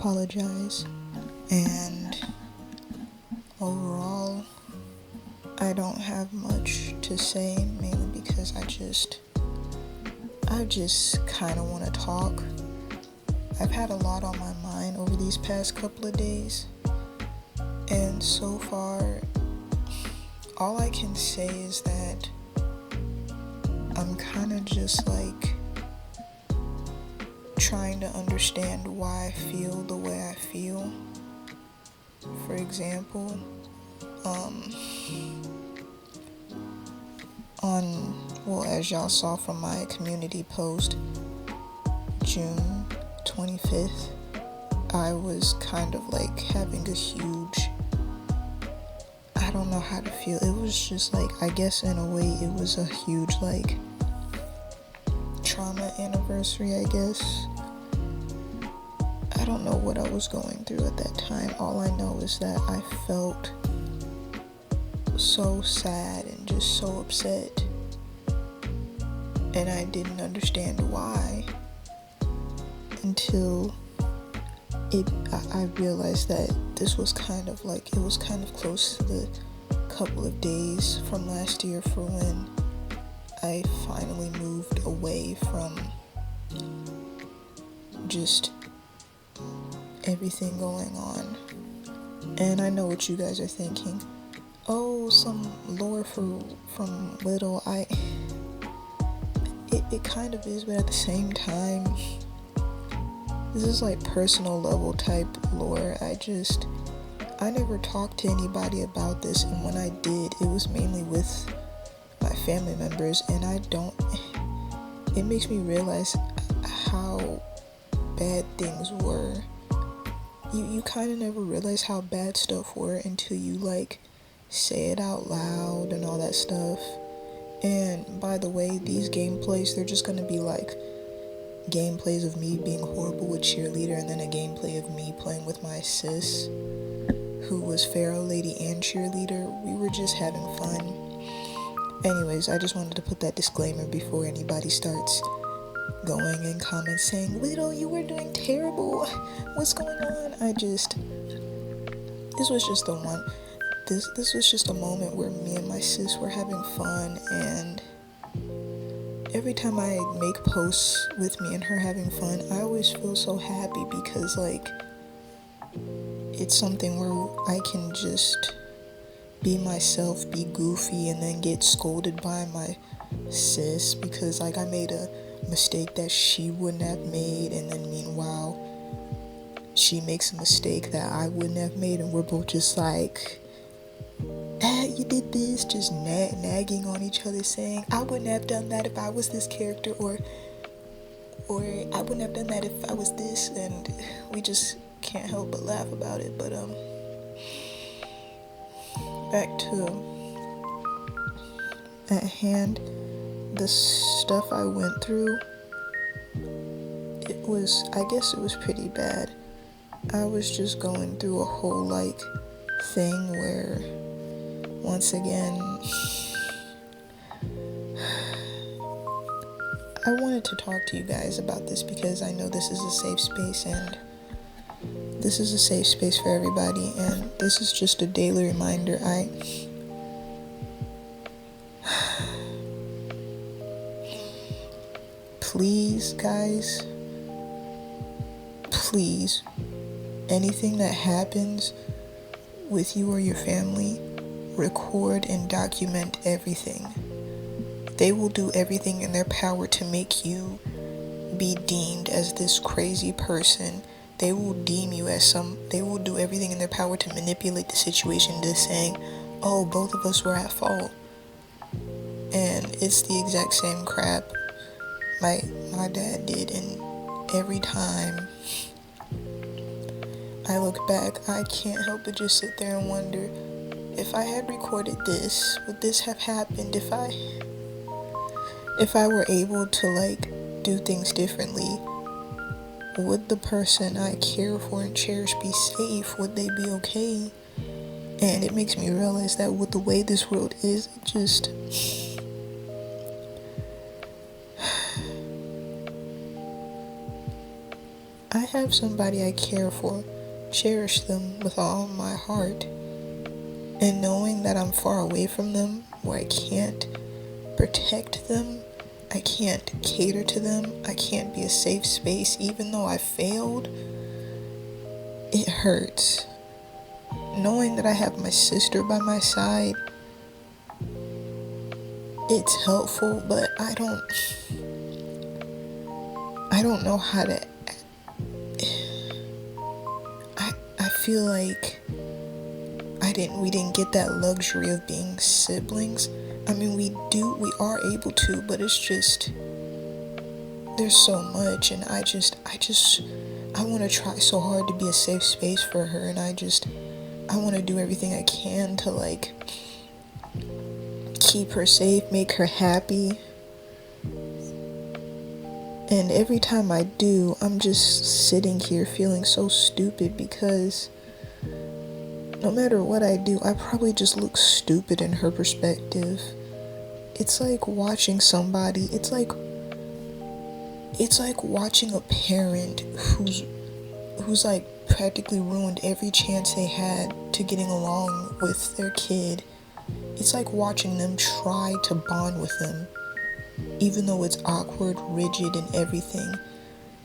apologize. And overall, I don't have much to say, mainly because I just kind of want to talk. I've had a lot on my mind over these past couple of days, and so far, all I can say is that I'm kind of just like trying to understand why I feel the way I feel. For example, as y'all saw from my community post, June 25th, I was kind of like having a huge, I don't know how to feel. It was just like, I guess in a way it was a huge like trauma anniversary, I guess. I don't know what I was going through at that time. All I know is that I felt so sad and just so upset, and I didn't understand why until I realized that this was kind of like, it was kind of close to the couple of days from last year for when I finally moved away from just everything going on. And I know what you guys are thinking. Oh, some lore from Whittle. It kind of is, but at the same time, this is like personal level type lore. I never talked to anybody about this, and when I did, it was mainly with my family members, and it makes me realize how bad things were. You kind of never realize how bad stuff were until you like say it out loud and all that stuff. And by the way, these gameplays, they're just gonna be like gameplays of me being horrible with cheerleader, and then a gameplay of me playing with my sis, who was Pharaoh Lady and cheerleader. We were just having fun. Anyways, I just wanted to put that disclaimer before anybody starts going in comments saying, Whittle, you were doing terrible, what's going on? This was just this was just a moment where me and my sis were having fun, and every time I make posts with me and her having fun, I always feel so happy because like it's something where I can just be myself, be goofy, and then get scolded by my sis because like I made a mistake that she wouldn't have made, and then meanwhile she makes a mistake that I wouldn't have made, and we're both just like, you did this, just nagging on each other, saying I wouldn't have done that if I was this character, or I wouldn't have done that if I was this, and we just can't help but laugh about it. But back to at hand, the stuff I went through, I guess it was pretty bad. I was just going through a whole like thing where, once again, I wanted to talk to you guys about this because I know this is a safe space, and this is a safe space for everybody, and this is just a daily reminder. Please, guys, please, anything that happens with you or your family, record and document everything. They will do everything in their power to make you be deemed as this crazy person. They will deem you as they will do everything in their power to manipulate the situation to saying, oh, both of us were at fault. And it's the exact same crap my dad did, and every time I look back, I can't help but just sit there and wonder, if I had recorded this, would this have happened? If I were able to like do things differently, would the person I care for and cherish be safe? Would they be okay? And it makes me realize that with the way this world is, it just I have somebody I care for, cherish them with all my heart, and knowing that I'm far away from them, where I can't protect them, I can't cater to them, I can't be a safe space, even though I failed, it hurts. Knowing that I have my sister by my side, it's helpful, but I don't know how to. I feel like we didn't get that luxury of being siblings. I mean, we are able to, but it's just, there's so much, and I want to try so hard to be a safe space for her, and I want to do everything I can to, like, keep her safe, make her happy. And every time I do, I'm just sitting here feeling so stupid because no matter what I do, I probably just look stupid in her perspective. It's like watching somebody, it's like watching a parent who's like practically ruined every chance they had to getting along with their kid. It's like watching them try to bond with them, even though it's awkward, rigid, and everything.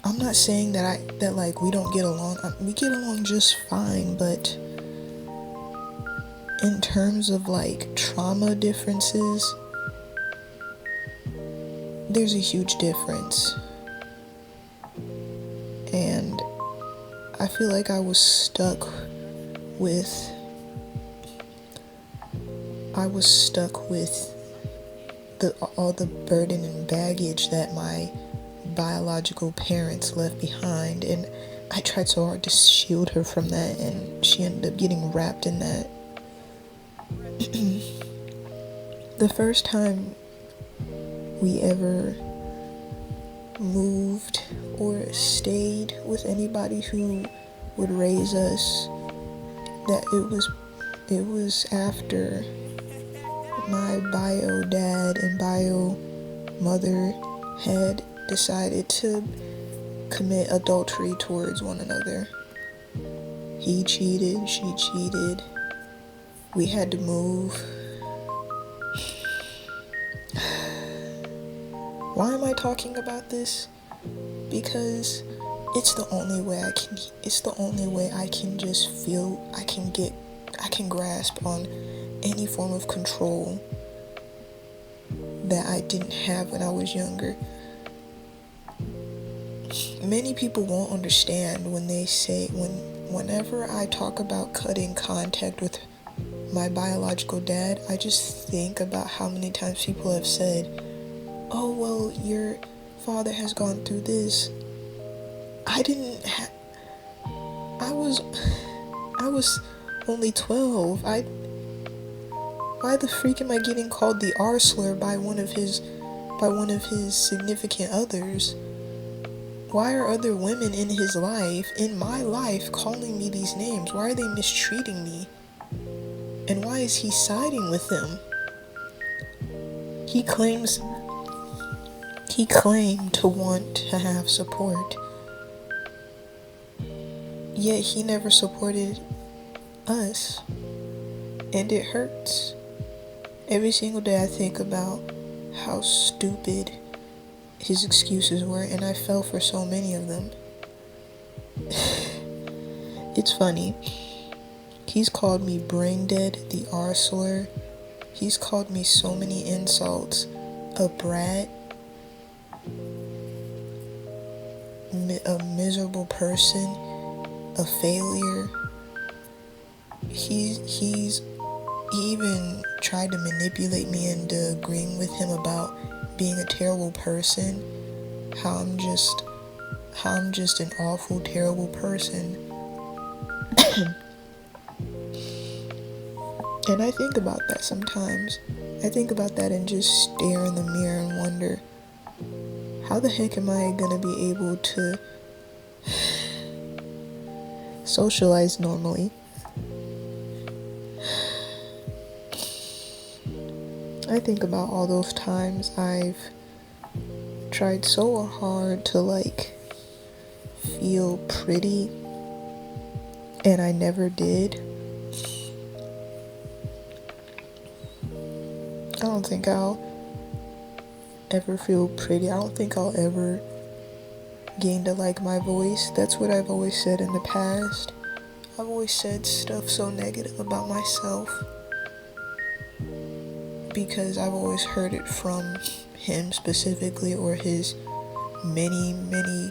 I'm not saying that we don't get along. We get along just fine, but in terms of like trauma differences, there's a huge difference. And I feel like I was stuck with all the burden and baggage that my biological parents left behind, and I tried so hard to shield her from that, and she ended up getting wrapped in that. The first time we ever moved or stayed with anybody who would raise us, that it was after my bio dad and bio mother had decided to commit adultery towards one another. He cheated, she cheated. We had to move. Why am I talking about this? Because it's the only way I can just feel, I can grasp on any form of control that I didn't have when I was younger. Many people won't understand when they say, whenever I talk about cutting contact with my biological dad, I just think about how many times people have said, oh, well, your father has gone through this. I was only 12. Why the freak am I getting called the R slur by one of his significant others? Why are other women in his life, in my life, calling me these names? Why are they mistreating me? And why is he siding with them? He claimed to want to have support, yet he never supported us, and it hurts. Every single day I think about how stupid his excuses were, and I fell for so many of them. It's funny. He's called me brain dead, the R slur. He's called me so many insults. A brat. A miserable person. A failure. He even tried to manipulate me into agreeing with him about being a terrible person. How I'm just an awful, terrible person. And I think about that sometimes. I think about that and just stare in the mirror and wonder, how the heck am I gonna be able to socialize normally? I think about all those times I've tried so hard to feel pretty, and I never did. I don't think I'll ever feel pretty. I don't think I'll ever gain to like my voice. That's what I've always said in the past. I've always said stuff so negative about myself because I've always heard it from him specifically, or his many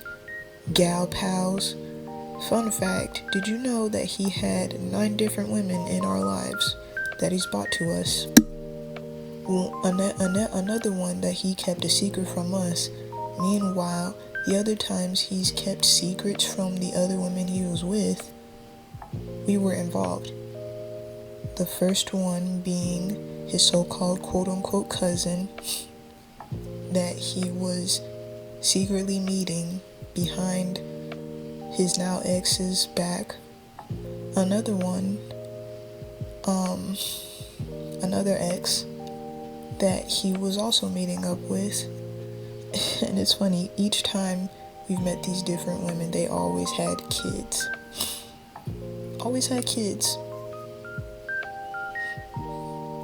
gal pals. Fun fact, did you know that he had 9 different women in our lives that he's brought to us? Another one that he kept a secret from us. Meanwhile, the other times he's kept secrets from the other women he was with, we were involved. The first one being his so-called quote-unquote cousin that he was secretly meeting behind his now ex's back. Another one, another ex that he was also meeting up with. And it's funny, each time we've met these different women, they always had kids. Always had kids.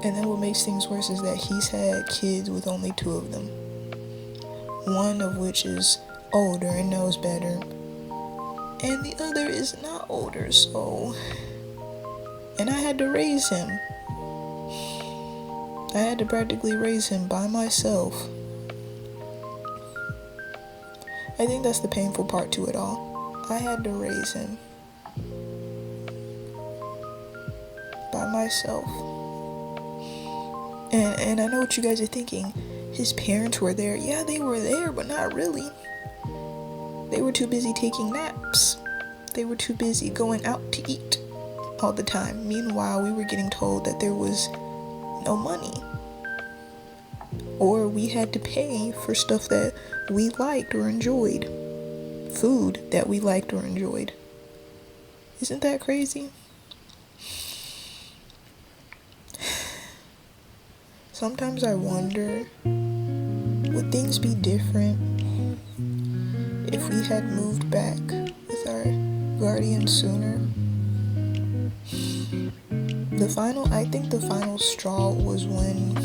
And then what makes things worse is that he's had kids with only 2 of them. One of which is older and knows better, and the other is not older, so... And I had to raise him. I had to practically raise him by myself. I think that's the painful part to it all. I had to raise him by myself. And I know what you guys are thinking. His parents were there. Yeah, they were there, but not really. They were too busy taking naps. They were too busy going out to eat all the time. Meanwhile, we were getting told that there was no money, or we had to pay for stuff that we liked or enjoyed. Food that we liked or enjoyed. Isn't that crazy? Sometimes I wonder, would things be different if we had moved back with our guardian sooner? I think the final straw was when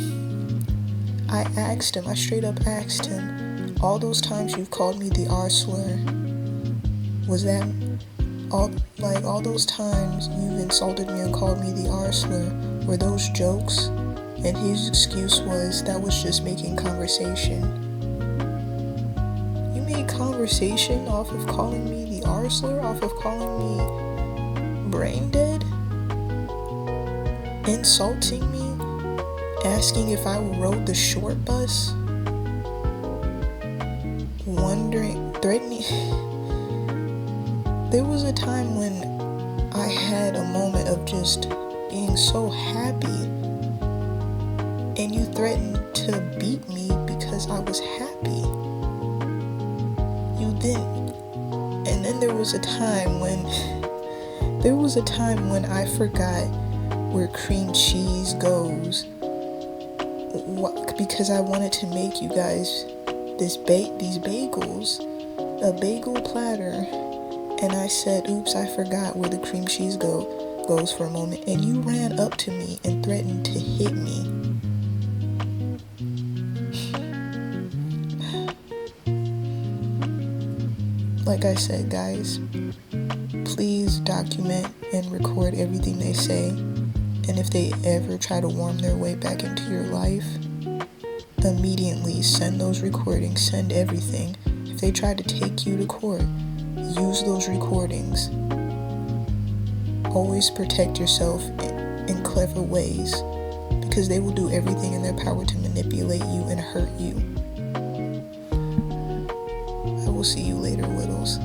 I straight up asked him, all those times you've called me the R slur, was that all those times you've insulted me and called me the R slur, were those jokes? And his excuse was, that was just making conversation. You made conversation off of calling me the R slur, off of calling me brain dead? Insulting me? Asking if I rode the short bus? Threatening. There was a time when I had a moment of just being so happy, and you threatened to beat me because I was happy. You didn't. And then there was a time when I forgot where cream cheese goes, because I wanted to make you guys these bagels, a bagel platter, and I said, oops, I forgot where the cream cheese goes for a moment, and you ran up to me and threatened to hit me. Like I said, guys, please document and record everything they say, and if they ever try to worm their way back into your life, immediately send those recordings, send everything. If they try to take you to court, use those recordings. Always protect yourself in clever ways, because they will do everything in their power to manipulate you and hurt you. I will see you later, Whittles.